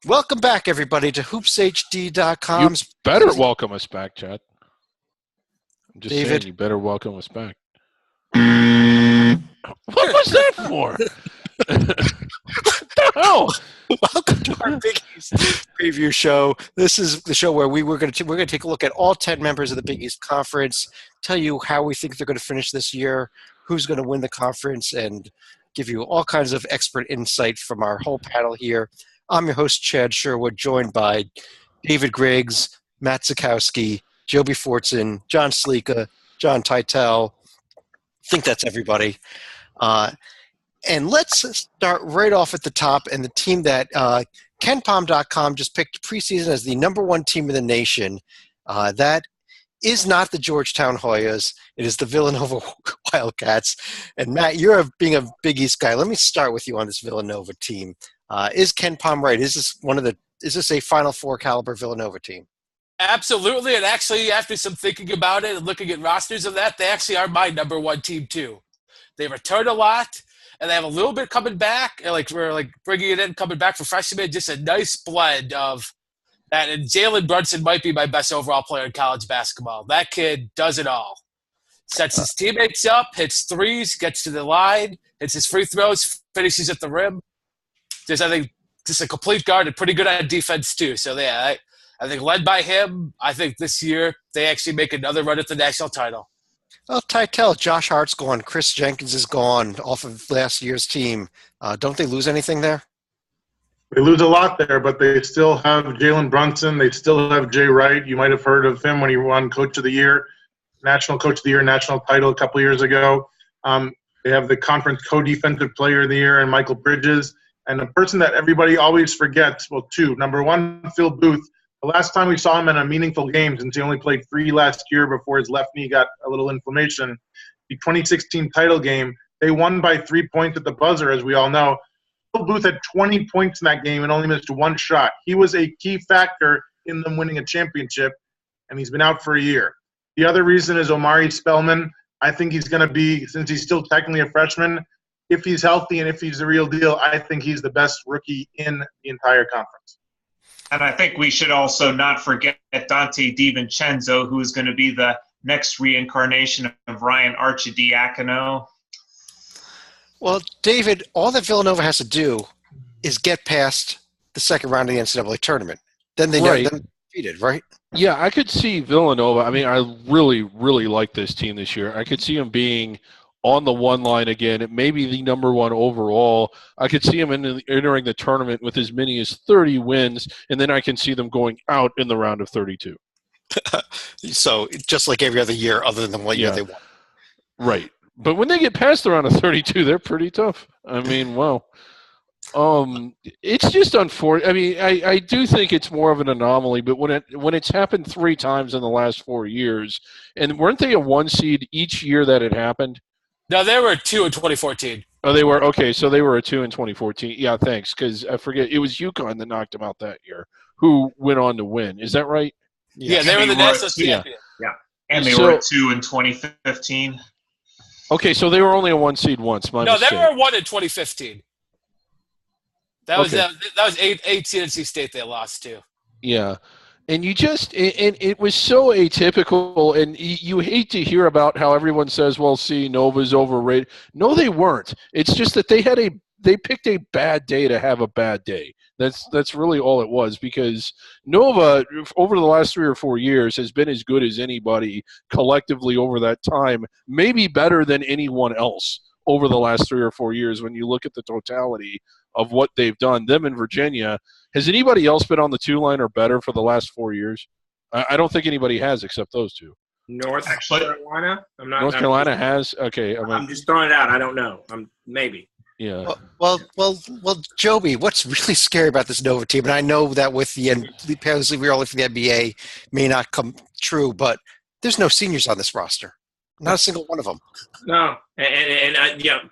Welcome back, everybody, to You HoopsHD.com's better welcome us back, Chad. I'm just saying, David. you better welcome us back. What was that for? What the hell? Welcome to our Big East preview show. This is the show where we're going to take a look at all 10 members of the Big East Conference, tell you how we think they're going to finish this year, who's going to win the conference, and give you all kinds of expert insight from our whole panel here. I'm your host, Chad Sherwood, joined by David Griggs, Matt Zukowski, Joby Fortson, John Slika, John Titel. I think that's everybody. And let's start right off at the top. And the team that KenPom.com just picked preseason as the number one team in the nation. That is not the Georgetown Hoyas. It is the Villanova Wildcats. And Matt, being a Big East guy. Let me start with you on this Villanova team. Is KenPom right? Is this a Final Four caliber Villanova team? Absolutely, and actually, after some thinking about it and looking at rosters of that, they actually are my number one team too. They return a lot, and they have a little bit coming back, and we're bringing it in, coming back for freshmen. Just a nice blend of that. And Jalen Brunson might be my best overall player in college basketball. That kid does it all. Sets his teammates up, hits threes, gets to the line, hits his free throws, finishes at the rim. I think a complete guard and pretty good at defense too. So yeah, I think led by him, I think this year they actually make another run at the national title. Well, Titel, Josh Hart's gone. Chris Jenkins is gone off of last year's team. Don't they lose anything there? They lose a lot there, but they still have Jalen Brunson. They still have Jay Wright. You might have heard of him when he won Coach of the Year, National Coach of the Year, national title a couple years ago. They have the Conference Co-Defensive Player of the Year and Michael Bridges. And a person that everybody always forgets, well, two. Number one, Phil Booth. The last time we saw him in a meaningful game, since he only played 3 last year before his left knee got a little inflammation, the 2016 title game, they won by 3 points at the buzzer, as we all know. Phil Booth had 20 points in that game and only missed 1 shot. He was a key factor in them winning a championship, and he's been out for a year. The other reason is Omari Spellman. I think he's going to be, since he's still technically a freshman, if he's healthy and if he's the real deal, I think he's the best rookie in the entire conference. And I think we should also not forget Dante DiVincenzo, who is going to be the next reincarnation of Ryan Arcidiacono. Well, David, all that Villanova has to do is get past the second round of the NCAA tournament. Then they're defeated, right? Yeah, I could see Villanova. I mean, I really, really like this team this year. I could see them being on the one line again. It may be the number one overall. I could see them entering the tournament with as many as 30 wins, and then I can see them going out in the round of 32. So just like every other year other than the one year they won. Right. But when they get past the round of 32, they're pretty tough. I mean, wow. It's just unfortunate. I mean, I do think it's more of an anomaly, but when it's happened 3 times in the last 4 years, and weren't they a 1 seed each year that it happened? No, they were 2 in 2014. Oh, they were? Okay, so they were a 2 in 2014. Yeah, thanks, because I forget. It was UConn that knocked them out that year, who went on to win. Is that right? Yeah, they were the national champion. Yeah, and they were a 2 in 2015. Okay, so they were only a 1 seed once. No, they were 1 in 2015. That was 8 seed NC State they lost to. Yeah. And it was so atypical, and you hate to hear about how everyone says, well, see, Nova's overrated. No, they weren't. It's just that they picked a bad day to have a bad day. That's really all it was, because Nova, over the last 3 or 4 years, has been as good as anybody collectively over that time, maybe better than anyone else over the last 3 or 4 years when you look at the totality of what they've done. Them in Virginia. Has anybody else been on the 2-line or better for the last 4 years? I don't think anybody has except those two. North Carolina? North Carolina has? Okay. I'm just throwing it out. I don't know. Maybe. Yeah. Well, Joby, what's really scary about this Nova team, and I know that with the apparently we're all from the NBA may not come true, but there's no seniors on this roster. Not a single one of them. No. And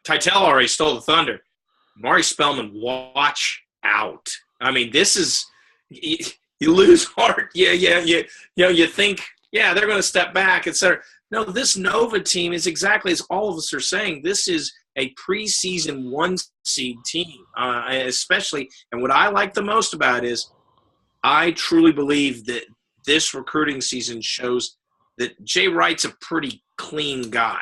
Titel already stole the thunder. Mari Spellman, watch out. I mean, this is you lose heart. You think, they're going to step back, etc. No, this Nova team is exactly as all of us are saying. This is a preseason 1 seed team, especially. And what I like the most about it is I truly believe that this recruiting season shows that Jay Wright's a pretty clean guy.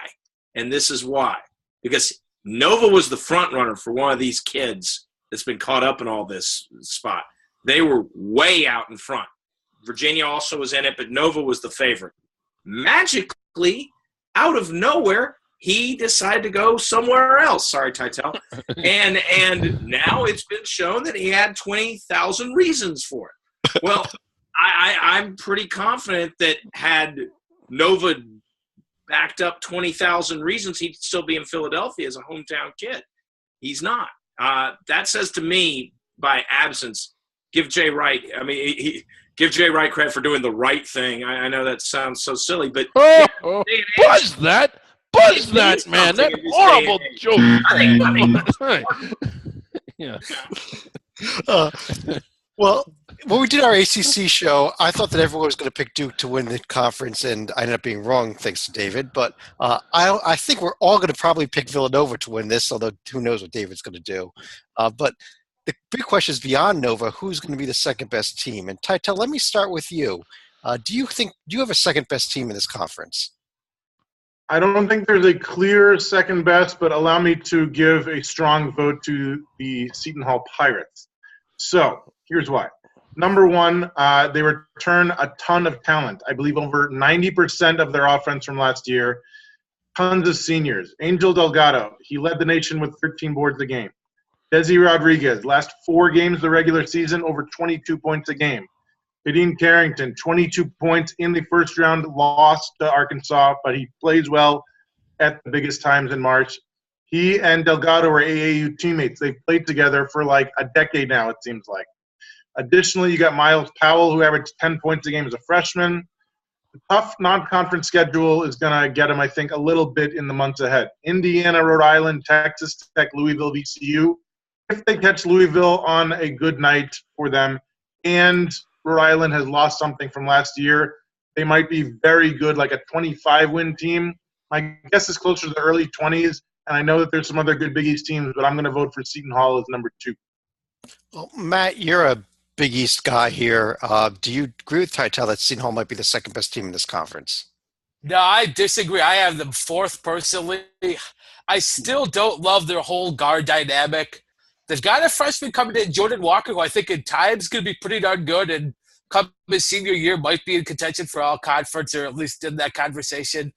And this is why. Because Nova was the front runner for one of these kids that's been caught up in all this spot. They were way out in front. Virginia also was in it, but Nova was the favorite. Magically, out of nowhere, he decided to go somewhere else. Sorry, Titel. And now it's been shown that he had 20,000 reasons for it. Well, I'm pretty confident that had Nova backed up 20,000 reasons, he'd still be in Philadelphia as a hometown kid. He's not. That says to me, by absence, give Jay Wright. I mean, give Jay Wright credit for doing the right thing. I know that sounds so silly, but buzz that, man! That horrible joke. Yeah. Well, when we did our ACC show, I thought that everyone was going to pick Duke to win the conference, and I ended up being wrong, thanks to David. But I think we're all going to probably pick Villanova to win this, although who knows what David's going to do. But the big question is beyond Nova, who's going to be the second best team? And Titel, let me start with you. Do you have a second best team in this conference? I don't think there's a clear second best, but allow me to give a strong vote to the Seton Hall Pirates. So here's why. Number one, they return a ton of talent. I believe over 90% of their offense from last year. Tons of seniors. Angel Delgado, he led the nation with 13 boards a game. Desi Rodriguez, last 4 games of the regular season, over 22 points a game. Kadeen Carrington, 22 points in the first round, lost to Arkansas, but he plays well at the biggest times in March. He and Delgado are AAU teammates. They've played together for like a decade now, it seems like. Additionally, you got Miles Powell, who averaged 10 points a game as a freshman. The tough non-conference schedule is going to get him, I think, a little bit in the months ahead. Indiana, Rhode Island, Texas Tech, Louisville, VCU. If they catch Louisville on a good night for them, and Rhode Island has lost something from last year, they might be very good, like a 25-win team. My guess is closer to the early 20s, and I know that there's some other good Big East teams, but I'm going to vote for Seton Hall as number 2. Well, Matt, you're a Big East guy here. Do you agree with Titel that Seton Hall might be the second best team in this conference? No, I disagree. I have them 4th personally. I still don't love their whole guard dynamic. They've got a freshman coming in, Jordan Walker, who I think in time is going to be pretty darn good, and come his senior year might be in contention for all conference, or at least in that conversation.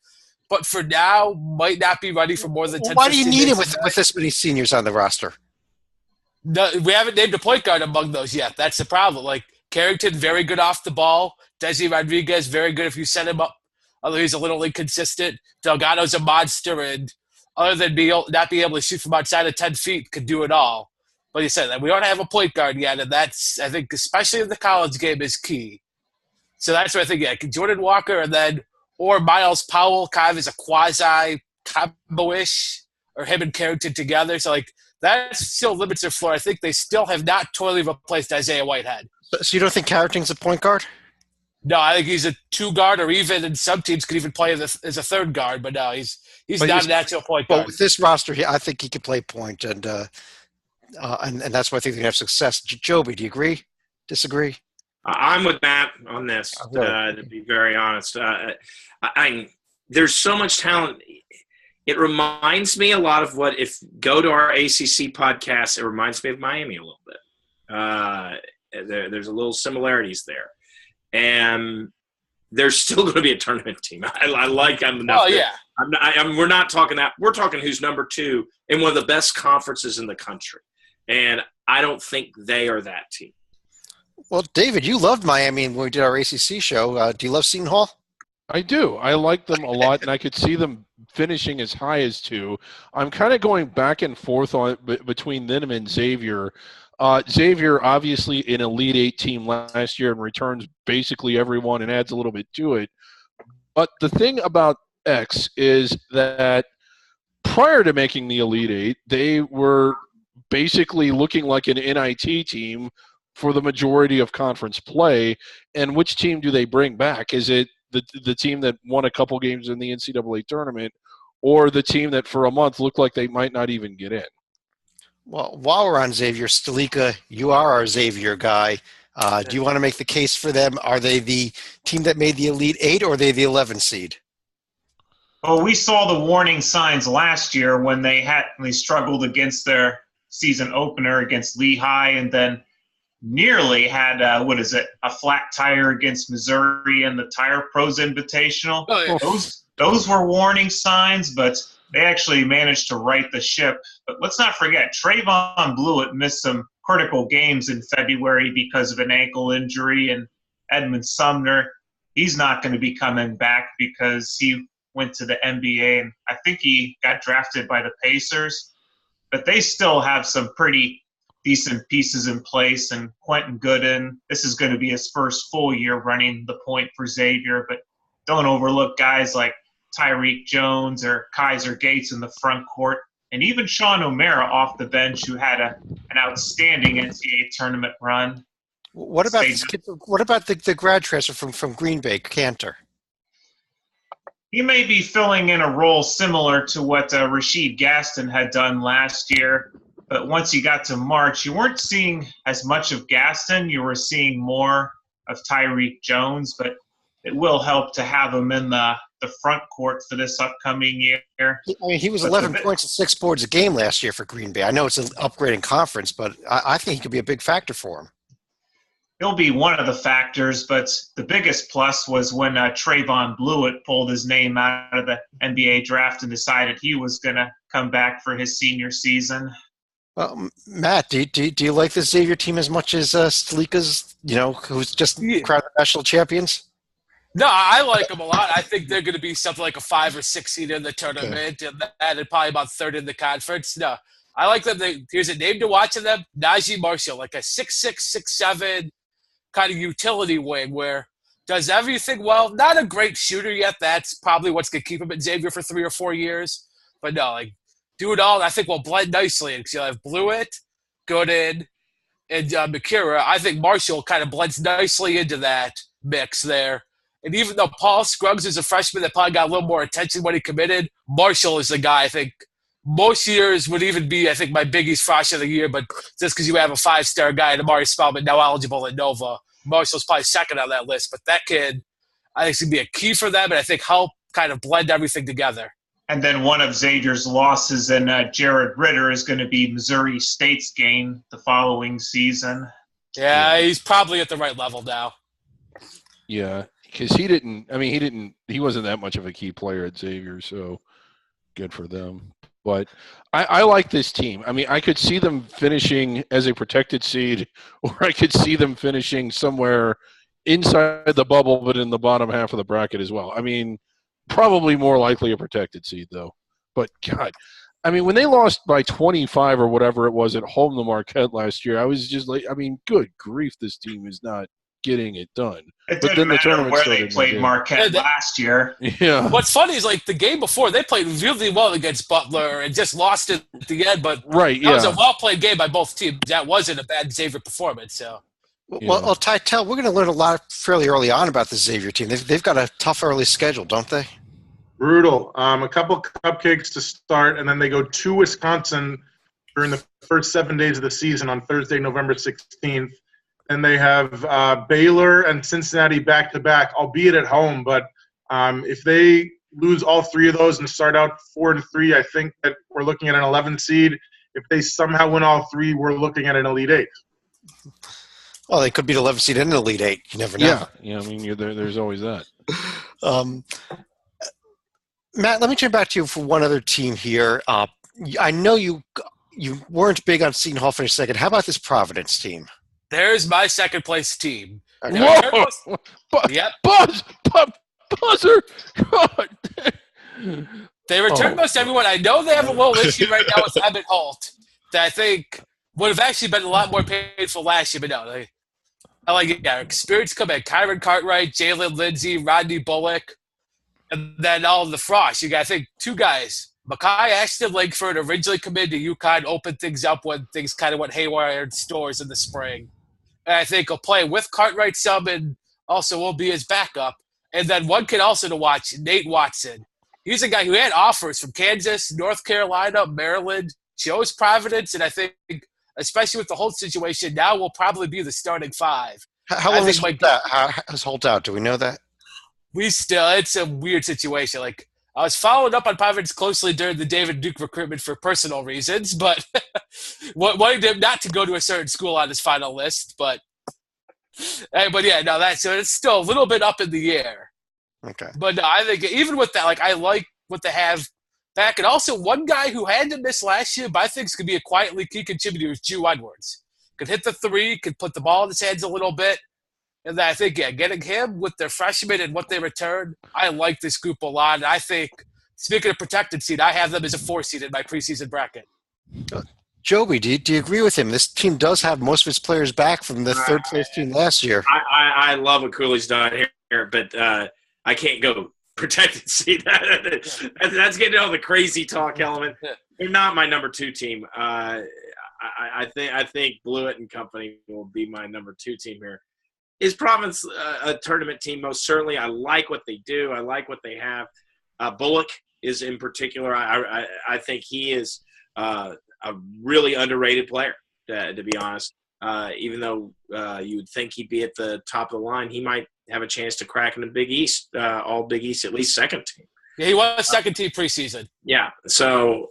But for now, might not be ready for more than 10. Why do you need him with this many seniors on the roster? No, we haven't named a point guard among those yet. That's the problem. Like Carrington, very good off the ball. Desi Rodriguez, very good if you set him up. Although he's a little inconsistent. Delgado's a monster, and other than not being able to shoot from outside of 10 feet, could do it all. But you said that we don't have a point guard yet, and that's, I think, especially in the college game, is key. So that's what I think. Yeah, Jordan Walker, and then or Miles Powell, kind of as a quasi combo-ish, or him and Carrington together. So like that still limits their floor. I think they still have not totally replaced Isaiah Whitehead. So you don't think Carrington's a point guard? No, I think he's a 2 guard, or even in some teams could even play as a 3rd guard. But no, he's not an actual point guard. But with this roster, I think he could play point, and that's why I think they have success. Joby, do you agree? Disagree? I'm with Matt on this, to be very honest. There's so much talent. It reminds me a lot of go to our ACC podcast, it reminds me of Miami a little bit. There's a little similarities there. And there's still going to be a tournament team. I like them enough. Oh, yeah. We're not talking that. We're talking who's number 2 in one of the best conferences in the country. And I don't think they are that team. Well, David, you loved Miami when we did our ACC show. Do you love Seton Hall? I do. I like them a lot, and I could see them finishing as high as 2. I'm kind of going back and forth on between them and Xavier. Xavier, obviously, an Elite 8 team last year and returns basically everyone and adds a little bit to it. But the thing about X is that prior to making the Elite 8, they were basically looking like an NIT team for the majority of conference play. And which team do they bring back? Is it the team that won a couple games in the NCAA tournament, or the team that for a month looked like they might not even get in? Well, while we're on Xavier, Stalika, you are our Xavier guy. Do you want to make the case for them? Are they the team that made the Elite Eight, or are they the 11 seed? Well, we saw the warning signs last year when they struggled against their season opener against Lehigh, and then nearly had a flat tire against Missouri in the Tire Pros Invitational. Oh, yeah. Those were warning signs, but they actually managed to right the ship. But let's not forget, Trayvon Blewett missed some critical games in February because of an ankle injury, and Edmund Sumner, he's not going to be coming back because he went to the NBA, and I think he got drafted by the Pacers. But they still have some pretty decent pieces in place, and Quentin Gooden, this is going to be his first full year running the point for Xavier, but don't overlook guys like Tyreek Jones or Kaiser Gates in the front court, and even Sean O'Mara off the bench, who had an outstanding NCAA tournament run. What about the grad transfer from Green Bay, Cantor? He may be filling in a role similar to what Rashid Gaston had done last year, but once you got to March, you weren't seeing as much of Gaston. You were seeing more of Tyreek Jones, but it will help to have him in the front court for this upcoming year. I mean, he was 11 points and 6 boards a game last year for Green Bay. I know it's an upgrading conference, but I think he could be a big factor for him. He'll be one of the factors, but the biggest plus was when Trayvon Blewett pulled his name out of the NBA draft and decided he was going to come back for his senior season. Matt, do you like the Xavier team as much as Stalika's, who's just crowned national champions? No, I like them a lot. I think they're going to be something like a 5 or 6 seed in the tournament, and probably about third in the conference. No, I like them. Here's a name to watch in them: Najee Marshall, like a 6'6", 6'7", kind of utility wing where does everything well. Not a great shooter yet. That's probably what's going to keep him at Xavier for 3 or 4 years. But no, do it all. And I think will blend nicely because you'll have Blewett, Gooden, and Mikura. I think Marshall kind of blends nicely into that mix there. And even though Paul Scruggs is a freshman that probably got a little more attention when he committed, Marshall is the guy I think most years would even be, I think, my biggest frosh of the year. But just because you have a 5-star guy and Amari Spellman now eligible at Nova, Marshall's probably second on that list. But that kid, I think, is going to be a key for them, and I think help kind of blend everything together. And then one of Xavier's losses in Jared Ritter is going to be Missouri State's game the following season. Yeah, he's probably at the right level now. Yeah, because he wasn't that much of a key player at Xavier, so good for them. But I like this team. I mean, I could see them finishing as a protected seed, or I could see them finishing somewhere inside the bubble, but in the bottom half of the bracket as well. I mean, probably more likely a protected seed, though. But, God, I mean, when they lost by 25 or whatever it was at home to Marquette last year, I was just like, I mean, good grief, this team is not getting it done. It didn't matter where they played Marquette last year. Yeah. What's funny is the game before they played really well against Butler and just lost it at the end. But that was a well played game by both teams. That wasn't a bad Xavier performance. So. Well, Tytel, we're going to learn a lot fairly early on about the Xavier team. They've got a tough early schedule, don't they? Brutal. A couple cupcakes to start, and then they go to Wisconsin during the first 7 days of the season on Thursday, November 16th. And they have Baylor and Cincinnati back-to-back, albeit at home. But if they lose all 3 of those and start out 4-3, I think that we're looking at an 11 seed. If they somehow win all 3, we're looking at an Elite Eight. Well, they could be the 11 seed and an Elite Eight. You never know. Yeah. I mean, there's always that. Matt, let me turn back to you for one other team here. I know you weren't big on Seton Hall finish second. How about this Providence team? There's my second place team. Whoa! Yep. Buzzer! God. They returned most everyone. I know they have a little issue right now with Emmett Holt that I think would have actually been a lot more painful last year, but no. I like it. Yeah, experience come in. Kyron Cartwright, Jalen Lindsey, Rodney Bullock, and then all of the frost. You got, I think, 2 guys. Makai Ashton Langford originally committed to UConn, opened things up when things kind of went haywire in stores in the spring. And I think he'll play with Cartwright some and also will be his backup. And then one kid also to watch, Nate Watson. He's a guy who had offers from Kansas, North Carolina, Maryland, chose Providence, and I think, especially with the Holt situation, now will probably be the starting five. How long is Holt out? Do we know that? It's a weird situation. Like, I was following up on Providence closely during the David Duke recruitment for personal reasons, but wanting him not to go to a certain school on his final list. But yeah, no, so it's still a little bit up in the air. Okay. But no, I think even with that, like, I like what they have back. And also, one guy who had to miss last year, but I think could be a quietly key contributor, is Jew Edwards. Could hit the three, could put the ball in his hands a little bit. And I think, getting him with their freshmen and what they return, I like this group a lot. And I think, speaking of protected seed, I have them as a 4 seed in my preseason bracket. Joby, do you agree with him? This team does have most of its players back from the third place team last year. I love what Cooley's done here, but I can't go protected seed. That's getting all the crazy talk element. They're not my number 2 team. I think Blewett and company will be my number 2 team here. Is Providence a tournament team? Most certainly. I like what they do. I like what they have. Bullock is in particular. I think he is a really underrated player, to be honest. Even though you would think he'd be at the top of the line, he might have a chance to crack in the Big East, all Big East, at least second team. Yeah, he was second team preseason. Yeah, so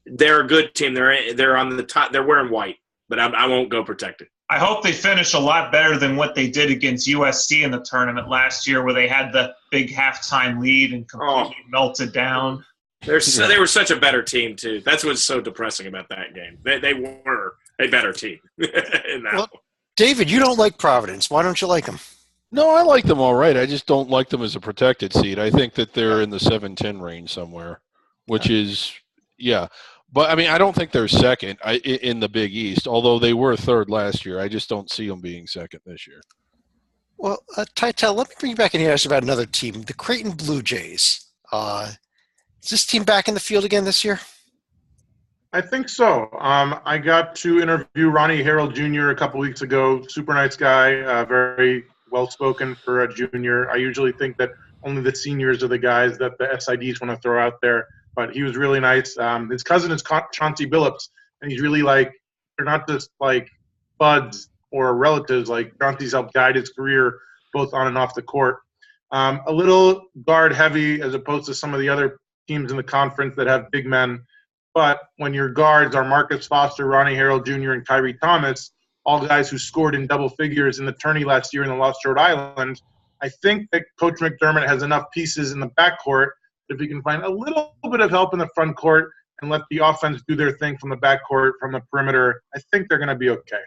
they're a good team. They're on the top. They're wearing white, but I won't go protected. I hope they finish a lot better than what they did against USC in the tournament last year, where they had the big halftime lead and completely melted down. They were such a better team, too. That's what's so depressing about that game. They were a better team. Well, David, you don't like Providence. Why don't you like them? No, I like them all right. I just don't like them as a protected seed. I think that they're in the 7-10 range somewhere, which is, yeah. But, I mean, I don't think they're second in the Big East, although they were third last year. I just don't see them being second this year. Well, Tytel, let me bring you back in here and ask about another team, the Creighton Blue Jays. Is this team back in the field again this year? I think so. I got to interview Ronnie Harrell Jr. a couple weeks ago. Super nice guy, very well-spoken for a junior. I usually think that only the seniors are the guys that the SIDs want to throw out there. But he was really nice. His cousin is Chauncey Billups, and he's really like, they're not just like buds or relatives. Like, Chauncey's helped guide his career both on and off the court. A little guard heavy as opposed to some of the other teams in the conference that have big men. But when your guards are Marcus Foster, Ronnie Harrell Jr., and Kyrie Thomas, all guys who scored in double figures in the tourney last year in the Lost Rhode Island, I think that Coach McDermott has enough pieces in the backcourt. If he can find a little bit of help in the front court and let the offense do their thing from the backcourt, from the perimeter, I think they're going to be okay.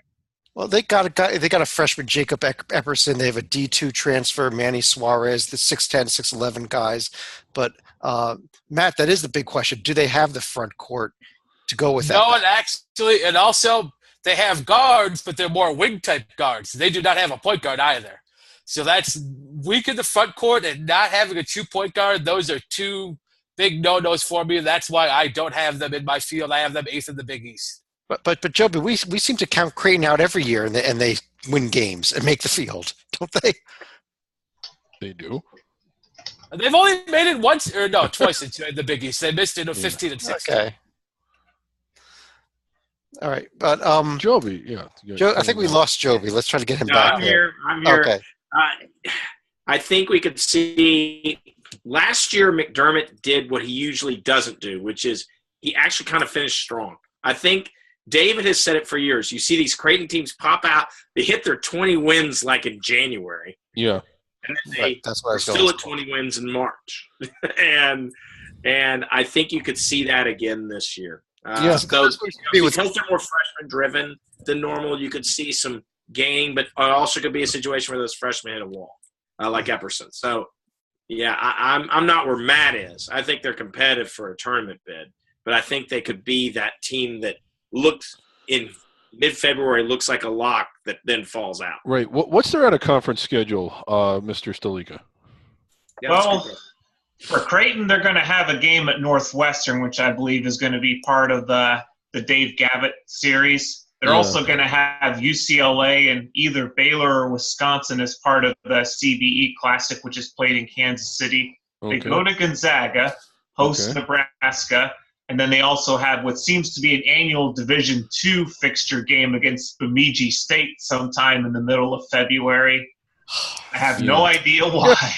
Well, they got a guy. They got a freshman, Jacob Epperson. They have a D2 transfer, Manny Suarez, the 6'10", 6'11" guys. But Matt, that is the big question. Do they have the front court to go with that? No, and also they have guards, but they're more wing type guards. They do not have a point guard either. So that's weak in the front court and not having a true point guard. Those are two big no-nos for me. That's why I don't have them in my field. I have them 8th in the Big East. But Joby, we seem to count Creighton out every year, and they win games and make the field, don't they? They do. They've only made it once, or no, twice in the Big East. They missed it in 15 and 16. Okay. All right, but Joby, yeah. Joe, I think we lost Joby. Let's try to get him back. I'm here. Okay. I think we could see last year McDermott did what he usually doesn't do, which is he actually kind of finished strong. I think David has said it for years. You see these Creighton teams pop out. They hit their 20 wins like in January. Yeah. And then that's what I was still at 20 wins in March. and I think you could see that again this year. Because they're more freshman driven than normal, you could see some gaining, but it also could be a situation where those freshmen hit a wall, like Epperson. So, yeah, I'm not where Matt is. I think they're competitive for a tournament bid, but I think they could be that team that looks in mid-February looks like a lock that then falls out. Right. What's their out-of-conference schedule, Mr. Stalica? Yeah, well, for Creighton, they're going to have a game at Northwestern, which I believe is going to be part of the Dave Gavitt series. They're also going to have UCLA and either Baylor or Wisconsin as part of the CBE Classic, which is played in Kansas City. They go to Gonzaga, host Nebraska, And then they also have what seems to be an annual Division II fixture game against Bemidji State sometime in the middle of February. I have no idea why.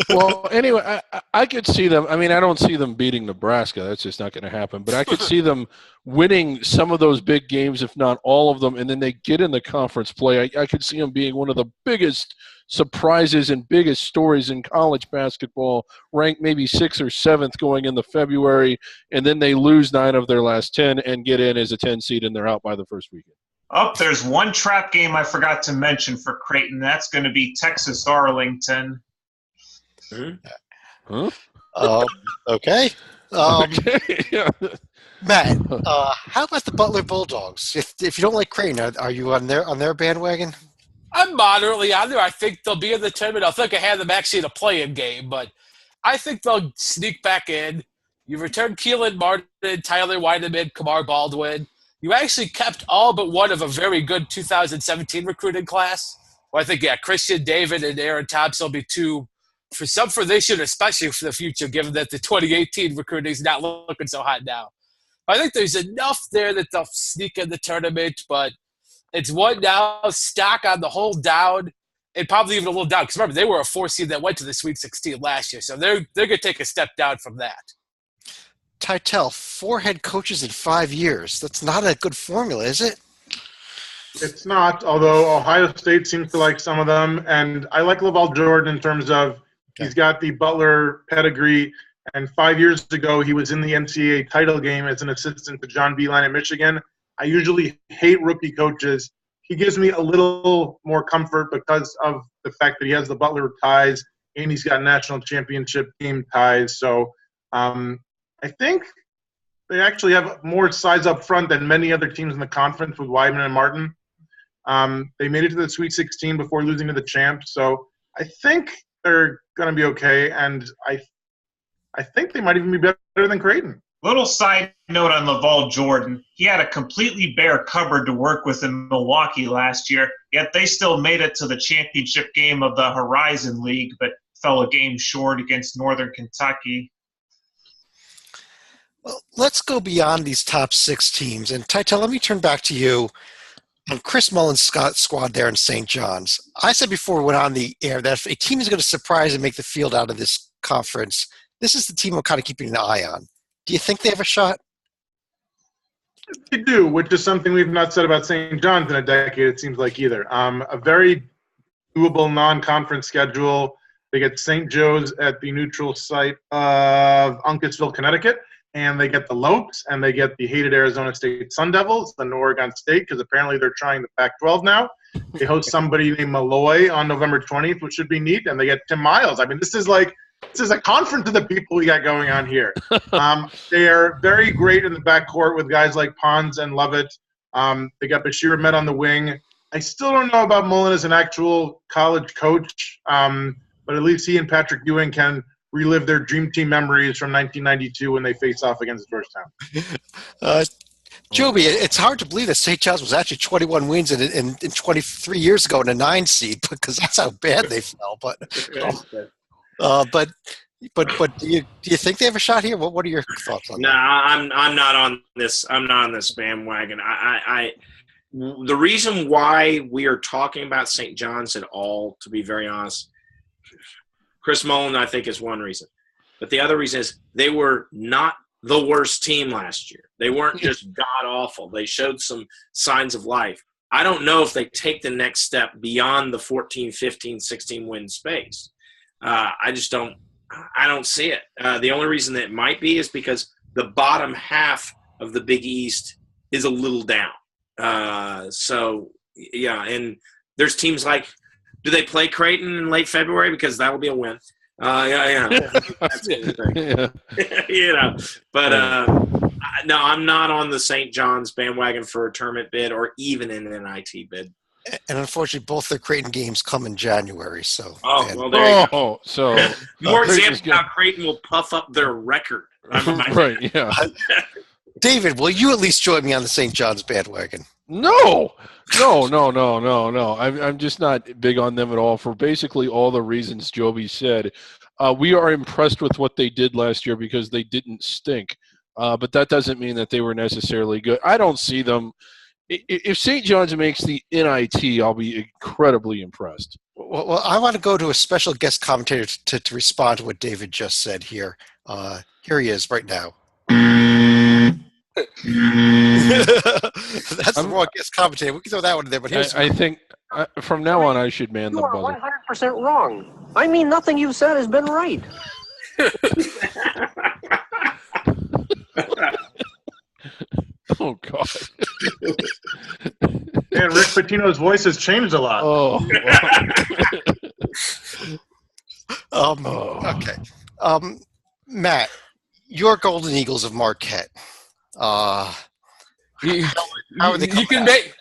Well, anyway, I could see them. I mean, I don't see them beating Nebraska. That's just not going to happen. But I could see them winning some of those big games, if not all of them, and then they get in the conference play. I could see them being one of the biggest surprises and biggest stories in college basketball, ranked maybe 6th or 7th going into February, and then they lose 9 of their last 10 and get in as a 10 seed, and they're out by the first weekend. Oh, there's one trap game I forgot to mention for Creighton. That's going to be Texas-Arlington. Huh? Okay. Yeah. Matt, how about the Butler Bulldogs? If you don't like Creighton, are you on their bandwagon? I'm moderately on there. I think they'll be in the tournament. I think I had them actually in a play-in game, but I think they'll sneak back in. You return Keelan Martin, Tyler Weideman, Kamar Baldwin. You actually kept all but one of a very good 2017 recruiting class. Well, I think, Christian David and Aaron Thompson will be two for this year, especially for the future, given that the 2018 recruiting is not looking so hot now. I think there's enough there that they'll sneak in the tournament, but it's one now, stock on the whole down, and probably even a little down. Because remember, they were a 4 seed that went to the Sweet 16 last year, so they're going to take a step down from that. Titel, 4 head coaches in 5 years. That's not a good formula, is it? It's not, although Ohio State seems to like some of them. And I like LaVall Jordan in terms of he's got the Butler pedigree. And 5 years ago, he was in the NCAA title game as an assistant to John Beilein at Michigan. I usually hate rookie coaches. He gives me a little more comfort because of the fact that he has the Butler ties and he's got national championship game ties. So I think they actually have more size up front than many other teams in the conference with Weidman and Martin. They made it to the Sweet 16 before losing to the champs. So I think they're going to be okay, and I think they might even be better than Creighton. Little side note on LaVall Jordan. He had a completely bare cupboard to work with in Milwaukee last year, yet they still made it to the championship game of the Horizon League, but fell a game short against Northern Kentucky. Well, let's go beyond these top 6 teams. And Titel, let me turn back to you on Chris Mullen's squad there in St. John's. I said before we went on the air that if a team is going to surprise and make the field out of this conference, this is the team I'm kind of keeping an eye on. Do you think they have a shot? They do, which is something we've not said about St. John's in a decade, it seems like, either. A very doable non-conference schedule. They get St. Joe's at the neutral site of Uncasville, Connecticut, and they get the Lopes, and they get the hated Arizona State Sun Devils, then Oregon State, because apparently they're trying the Pac-12 now. They host somebody named Malloy on November 20th, which should be neat, and they get Tim Miles. I mean, this is a conference of the people we got going on here. They are very great in the backcourt with guys like Pons and Lovett. They got Bashir Ahmed on the wing. I still don't know about Mullen as an actual college coach, but at least he and Patrick Ewing can relive their dream team memories from 1992 when they faced off against Georgetown. Joby, it's hard to believe that St. John's was actually 21 wins in 23 years ago in a 9 seed, because that's how bad they fell. But do you think they have a shot here? What are your thoughts on that? No, I'm not on this. I'm not on this bandwagon. The reason why we are talking about St. John's at all, to be very honest, Chris Mullen, I think, is one reason. But the other reason is they were not the worst team last year. They weren't just god-awful. They showed some signs of life. I don't know if they take the next step beyond the 14, 15, 16-win space. I don't see it. The only reason that it might be is because the bottom half of the Big East is a little down. And there's teams like, do they play Creighton in late February? Because that'll be a win. That's it. No, I'm not on the St. John's bandwagon for a tournament bid or even an NIT bid. And unfortunately, both their Creighton games come in January. So, there you go. So more examples how Creighton will puff up their record. Right? Yeah. David, will you at least join me on the St. John's bandwagon? No. I'm just not big on them at all for basically all the reasons Joby said. We are impressed with what they did last year because they didn't stink. but that doesn't mean that they were necessarily good. I don't see them. If St. John's makes the NIT, I'll be incredibly impressed. Well, I want to go to a special guest commentator to respond to what David just said here. Here he is right now. That's the wrong guest commentator. We can throw that one in there, but here's I think from now on I should man the You are buzzer. 100% wrong. I mean, nothing you've said has been right. Oh, God. And Rick Pitino's voice has changed a lot. Oh, wow. Okay. Matt, your Golden Eagles of Marquette. How are they You can out? make.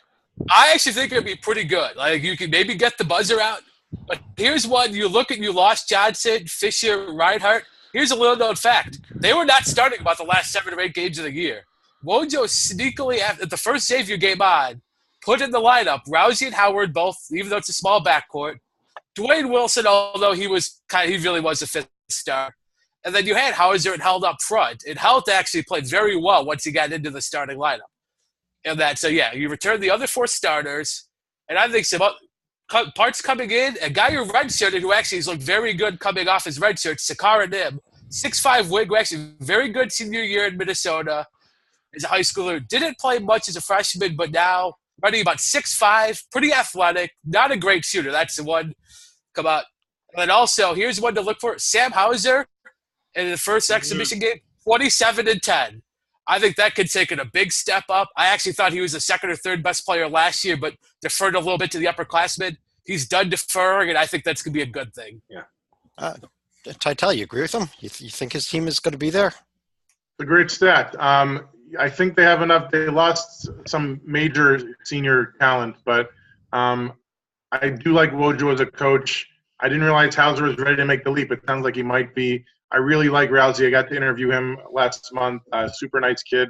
I actually think it'd be pretty good. Like you can maybe get the buzzer out. But here's one: you lost Johnson, Fisher, Reinhardt. Here's a little known fact: they were not starting about the last 7 or 8 games of the year. Wojo sneakily, after the first Xavier game on, put in the lineup Rousey and Howard both, even though it's a small backcourt. Dwayne Wilson, although he really was a fifth star. And then you had Hauser and Held up front. And Held actually played very well once he got into the starting lineup. And that, so yeah, you return the other 4 starters. And I think some parts coming in. A guy who redshirted who actually has looked very good coming off his redshirt, Sakara Nim. 6'5" wing, who actually very good senior year in Minnesota as a high schooler. Didn't play much as a freshman, but now running about 6'5", pretty athletic, not a great shooter. That's the one come out. And then also, here's one to look for. Sam Hauser in the first exhibition game, 27-10. I think that could take it a big step up. I actually thought he was the second or third best player last year, but deferred a little bit to the upperclassmen. He's done deferring, and I think that's going to be a good thing. Yeah. Titel, you agree with him? You think his team is going to be there? It's a great stat. I think they have enough. They lost some major senior talent, but I do like Wojo as a coach. I didn't realize Hauser was ready to make the leap. It sounds like he might be. I really like Rousey. I got to interview him last month. Super nice kid.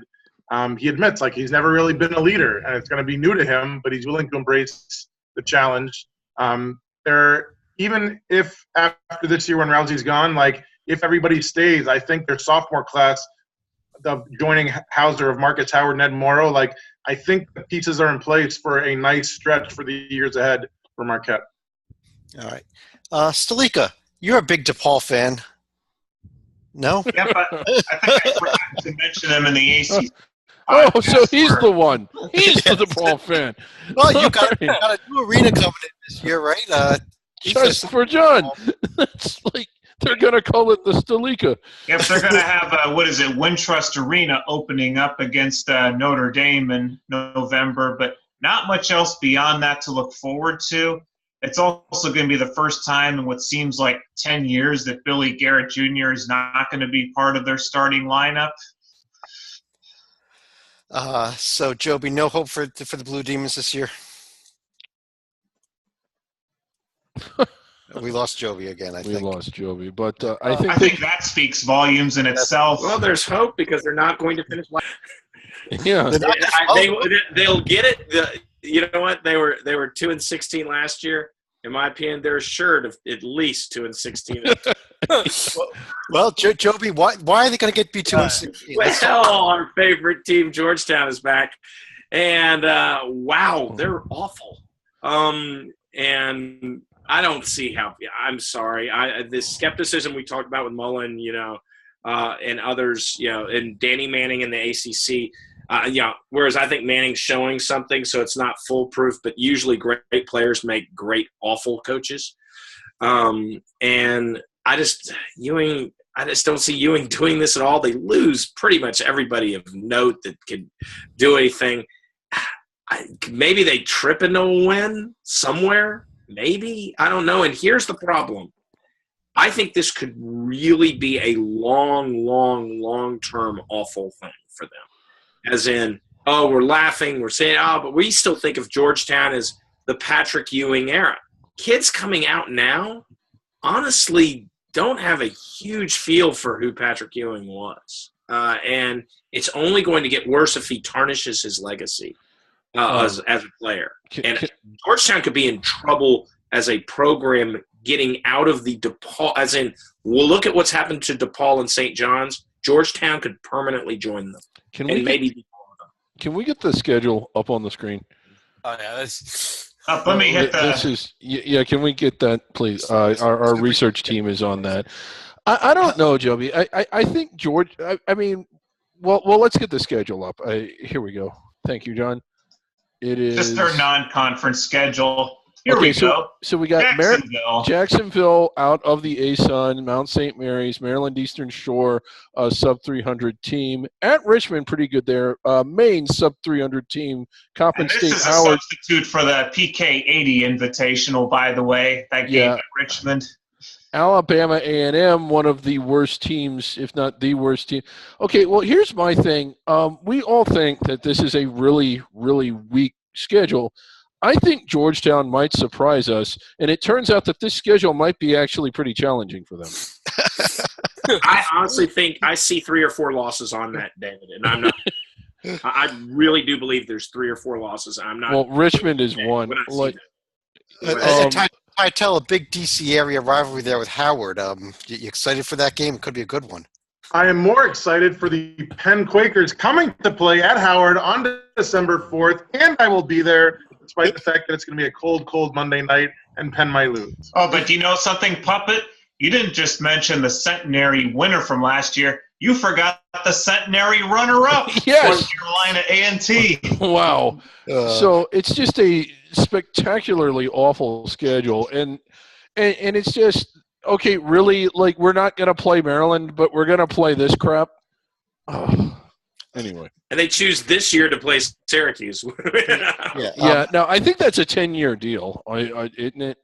He admits he's never really been a leader, and it's going to be new to him, but he's willing to embrace the challenge. Even if after this year when Rousey's gone, if everybody stays, I think their sophomore class, joining Hauser of Marcus Howard, Ned Morrow, I think the pieces are in place for a nice stretch for the years ahead for Marquette. All right. Stalika, you're a big DePaul fan. No? Yeah, but I think I forgot to mention them in the ACC. Oh, so he's the one. He's the DePaul fan. Well, you got a new arena coming in this year, right? Just for John. It's like they're going to call it the Stalika. Yep, they're going to have, Wintrust Arena opening up against Notre Dame in November, but not much else beyond that to look forward to. It's also going to be the first time in what seems like 10 years that Billy Garrett Jr. is not going to be part of their starting lineup. So, Joby, no hope for the Blue Demons this year? We lost Joby again, I think. We lost Joby, but I think that speaks volumes in itself. Well, there's hope because they're not going to finish. Yeah, they'll get it. You know what? They were 2-16 last year. In my opinion, they're assured of at least 2-16. Well, Joby, why are they going to be 2-16? Well, our favorite team, Georgetown, is back, and wow, they're awful. And I don't see how. I'm sorry. The skepticism we talked about with Mullen, and others, and Danny Manning in the ACC. Whereas I think Manning's showing something, so it's not foolproof, but usually great players make great awful coaches. And I just don't see Ewing doing this at all. They lose pretty much everybody of note that can do anything. Maybe they trip into a win somewhere. Maybe. I don't know. And here's the problem. I think this could really be a long-term awful thing for them. As in, we're laughing, we're saying, but we still think of Georgetown as the Patrick Ewing era. Kids coming out now, honestly, don't have a huge feel for who Patrick Ewing was. And it's only going to get worse if he tarnishes his legacy as a player. And Georgetown could be in trouble as a program getting out of the DePaul, as in, we'll look at what's happened to DePaul and St. John's. Georgetown could permanently join them, Can and we maybe get, can we get the schedule up on the screen? Oh yeah, that's Let me hit This the. is yeah. Can we get that, please? Our research team is on that. I don't know, Joby. I think George. I mean, well, let's get the schedule up. Here we go. Thank you, John. It is Just their non-conference schedule. Here okay, we go. So we got Jacksonville out of the ASUN, Mount St. Mary's, Maryland Eastern Shore, sub 300 team. At Richmond, pretty good there. Maine sub 300 team. Coppin This State is a Howard. substitute for the PK 80 Invitational, by the way. That game at Richmond. Alabama A&M, one of the worst teams, if not the worst team. Okay, well, here's my thing. We all think that this is a really, really weak schedule. I think Georgetown might surprise us, and it turns out that this schedule might be actually pretty challenging for them. I honestly think I see 3 or 4 losses on that, David, and I'm not. I really do believe there's 3 or 4 losses. I'm not. Well, Richmond is one. Like, Tell a big DC area rivalry there with Howard. You excited for that game? It could be a good one. I am more excited for the Penn Quakers coming to play at Howard on December 4th, and I will be there despite the fact that it's going to be a cold, cold Monday night and Penn might lose. Oh, but you know something, Puppet? You didn't just mention the centenary winner from last year. You forgot the centenary runner-up. Yes. North Carolina A&T. Wow. So it's just a spectacularly awful schedule, and it's just okay. Really, like we're not going to play Maryland, but we're going to play this crap. Oh. Anyway, and they choose this year to play Syracuse. Yeah. No, I think that's a 10-year deal, isn't it?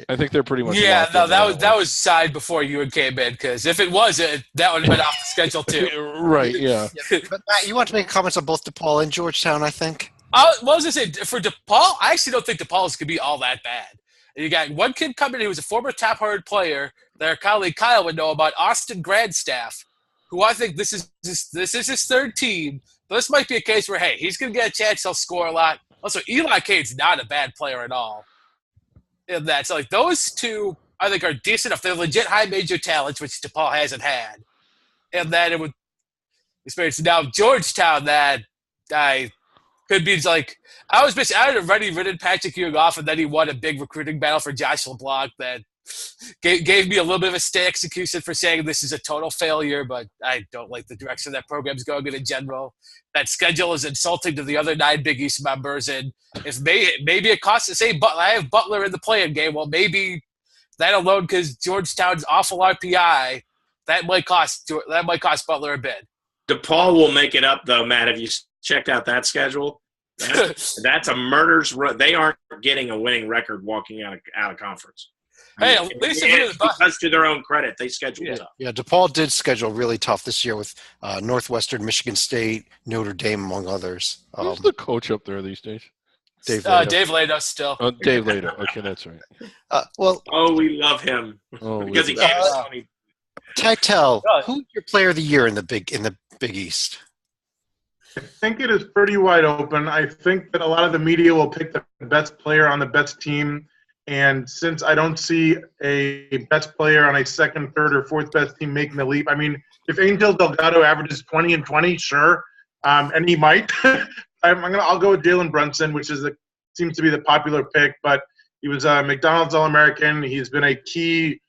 I think they're pretty much. Yeah, no, that was signed before you came in, because if it wasn't, that would have been off the schedule too. Right? Yeah. But Matt, you want to make comments on both DePaul and Georgetown, I think. What was I say for DePaul? I actually don't think DePaul's could be all that bad. You got one kid coming in who was a former top 100 player that our colleague Kyle would know about, Austin Gradstaff, who I think this is his third team. But this might be a case where, hey, he's going to get a chance. He'll score a lot. Also, Eli Cade's not a bad player at all. In that, so like those two, I think are decent enough. They're legit high major talents, which DePaul hasn't had. And then it would experience now Georgetown that I could be like I had already written Patrick Ewing off, and then he won a big recruiting battle for Josh LeBlanc that gave me a little bit of a stay execution for saying this is a total failure, but I don't like the direction that program's going in general. That schedule is insulting to the other 9 Big East members, and if maybe it costs to say I have Butler in the play-in game, well, maybe that alone, because Georgetown's awful RPI, that might cost Butler a bid. DePaul will make it up, though, Matt. Have you checked out that schedule? That's a murder's run. They aren't getting a winning record walking out of conference. Hey, at least because to their own credit, they scheduled it. Yeah, DePaul did schedule really tough this year with Northwestern, Michigan State, Notre Dame, among others. Who's the coach up there these days? Dave Lado. Dave Lado still. Oh, Dave Lado. Okay, that's right. We love him because he gave us money. Titel, who's your player of the year in the Big East? I think it is pretty wide open. I think that a lot of the media will pick the best player on the best team. And since I don't see a best player on a second, third, or fourth best team making the leap, I mean, if Angel Delgado averages 20 and 20, sure, and he might. I'll go with Jalen Brunson, which seems to be the popular pick. But he was a McDonald's All-American. He's been a key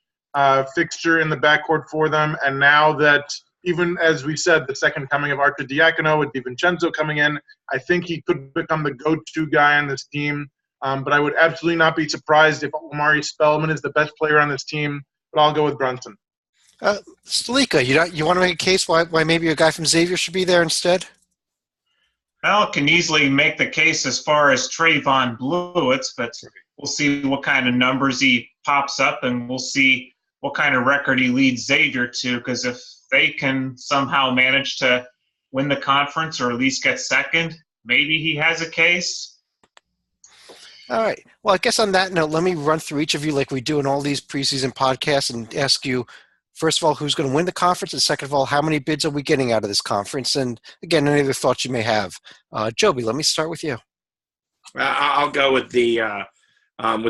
fixture in the backcourt for them. And now that, even as we said, the second coming of Archer Diacono with DiVincenzo coming in, I think he could become the go-to guy on this team. But I would absolutely not be surprised if Omari Spellman is the best player on this team. But I'll go with Brunson. Stalika, you want to make a case why maybe a guy from Xavier should be there instead? Well, can easily make the case as far as Trayvon Bluewitz, but we'll see what kind of numbers he pops up, and we'll see what kind of record he leads Xavier to, because if they can somehow manage to win the conference or at least get second, maybe he has a case. All right. Well, I guess on that note, let me run through each of you like we do in all these preseason podcasts and ask you, first of all, who's going to win the conference, and second of all, how many bids are we getting out of this conference? And again, any other thoughts you may have. Joby, let me start with you. I'll go with the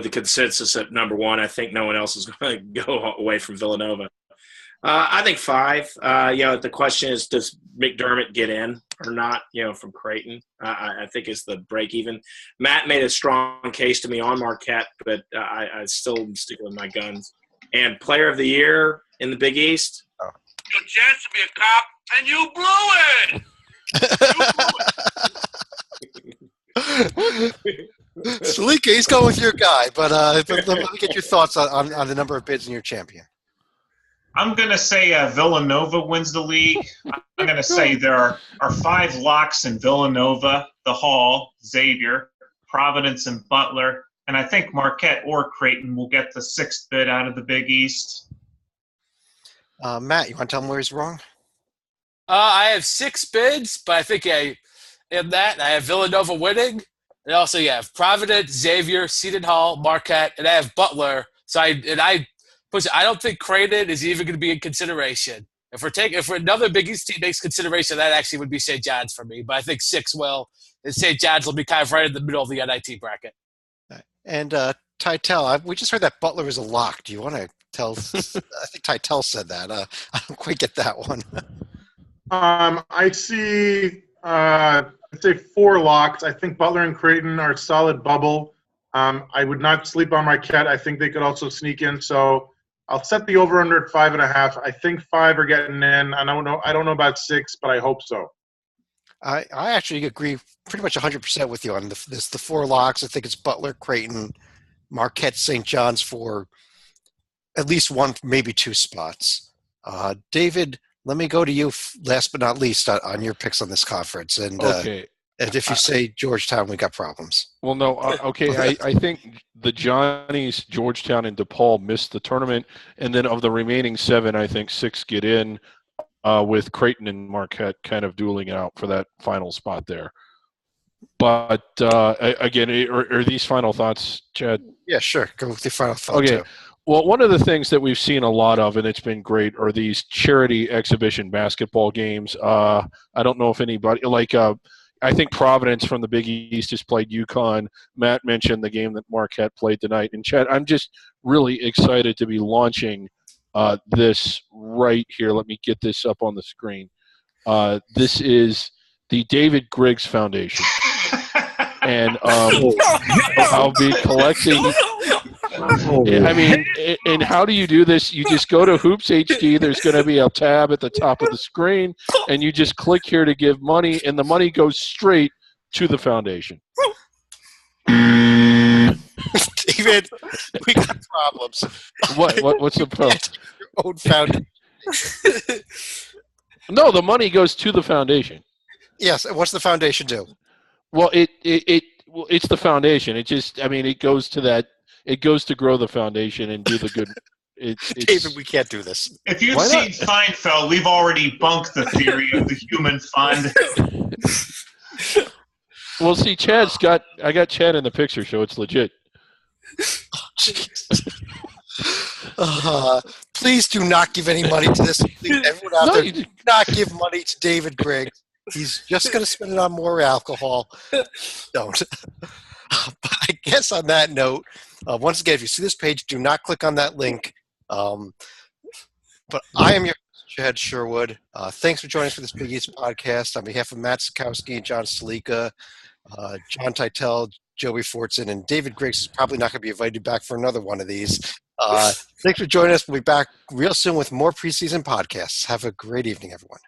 consensus at number one. I think no one else is going to go away from Villanova. I think 5. The question is, does McDermott get in or not, from Creighton? I think is the break even. Matt made a strong case to me on Marquette, but I still stick with my guns. And player of the year in the Big East? Your chance to be a cop, and you blew it! Salika, he's going with your guy, but let me get your thoughts on the number of bids in your champion. I'm going to say Villanova wins the league. I'm going to say there are 5 locks in Villanova, the Hall, Xavier, Providence, and Butler. And I think Marquette or Creighton will get the 6th bid out of the Big East. Matt, you want to tell him where he's wrong? I have 6 bids, but I think in that I have Villanova winning. And also, have Providence, Xavier, Seton Hall, Marquette, and I have Butler. So I don't think Creighton is even going to be in consideration. If another Big East team makes consideration, that actually would be St. John's for me. But I think 6 will, and St. John's will be kind of right in the middle of the NIT bracket. And Titel, we just heard that Butler is a lock. Do you want to tell? I think Titel said that. I don't quite get that one. I see. I'd say 4 locks. I think Butler and Creighton are a solid bubble. I would not sleep on Marquette. I think they could also sneak in. So I'll set the over/under at 5.5. I think 5 are getting in. I don't know about 6, but I hope so. I actually agree pretty much 100% with you on the 4 locks. I think it's Butler, Creighton, Marquette, St. John's for at least 1, maybe 2 spots. David, let me go to you last but not least on your picks on this conference. And Okay. And if you say Georgetown, we got problems. Well, no, okay. I think the Johnnies, Georgetown, and DePaul missed the tournament, and then of the remaining 7, I think 6 get in, with Creighton and Marquette kind of dueling it out for that final spot there. But again, are these final thoughts, Chad? Yeah, sure. Go with your final thought. Okay. Too. Well, one of the things that we've seen a lot of, and it's been great, are these charity exhibition basketball games. I don't know if anybody I think Providence from the Big East has played UConn. Matt mentioned the game that Marquette played tonight. And Chad, I'm just really excited to be launching this right here. Let me get this up on the screen. This is the David Griggs Foundation. And I'll be collecting – I mean, and how do you do this? You just go to Hoops HD. There's going to be a tab at the top of the screen, and you just click here to give money, and the money goes straight to the foundation. David, we got problems. What's the problem? Your own foundation. No, the money goes to the foundation. Yes. What's the foundation do? Well, it's the foundation. It just, I mean, it goes to that. It goes to grow the foundation and do the good. David, we can't do this. If you've seen Seinfeld, we've already bunked the theory of the human fund. Well, see, I got Chad in the picture, so it's legit. Please do not give any money to this. Please, everyone out there, do not give money to David Griggs. He's just going to spend it on more alcohol. Don't. But I guess on that note, once again, if you see this page, do not click on that link. But I am your host, Chad Sherwood. Thanks for joining us for this Big East podcast. On behalf of Matt Sikowski and John Salika, John Titel, Joey Fortson, and David Griggs is probably not going to be invited back for another one of these. Thanks for joining us. We'll be back real soon with more preseason podcasts. Have a great evening, everyone.